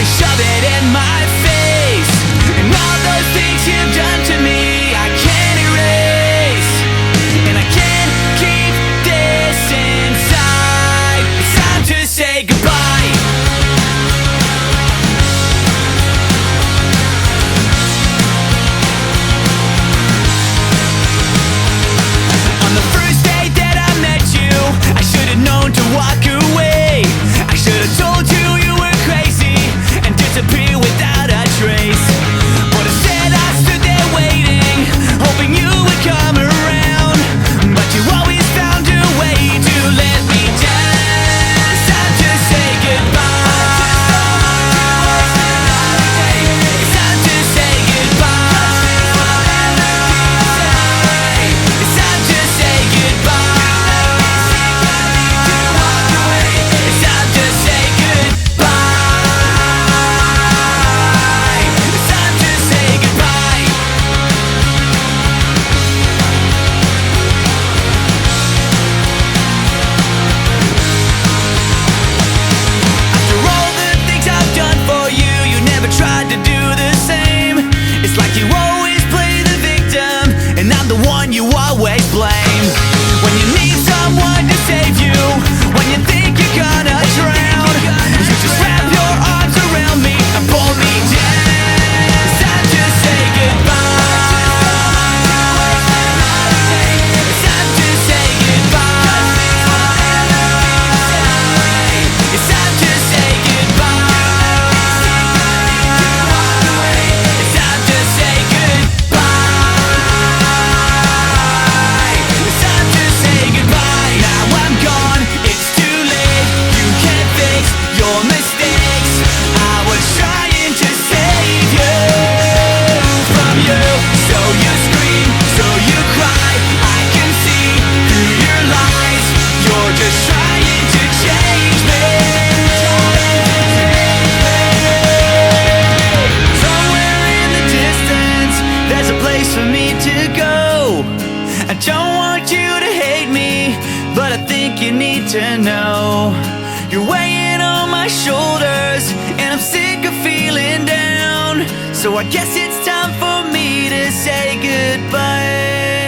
shove it in my face. And all those things you've done to me, I can't erase. And I can't keep this inside. It's time to say goodbye. On the first day that I met you, I should have known to walk away. I should have told you you were crazy and disappear without a trace. But instead I stood there waiting, hoping you would come around. But you always found a way to let me down. It's time to say goodbye. It's time to say goodbye. It's time to say goodbye. It's time to say goodbye. It's time to say goodbye. After all the things I've done for you, you never tried to do the same. It's like you always play the victim, and I'm the one you always blame. When you need someone to save you, when you think you're gonna drown, you just wrap your arms around me and pull me down. It's time to say goodbye. It's time to say goodbye. It's time to say goodbye. It's time to say goodbye. It's time to say goodbye. Now I'm gone, it's too late. You can't fix your mistakes. I was trying to save you from you. So you scream, so you cry. I can see through your lies. You're just trying to change me. Somewhere in the distance, there's a place for me to go. I don't want you to hate me, but I think you need to know. You're weighing on my shoulders, and I'm sick of feeling down. So I guess it's time for me to say goodbye.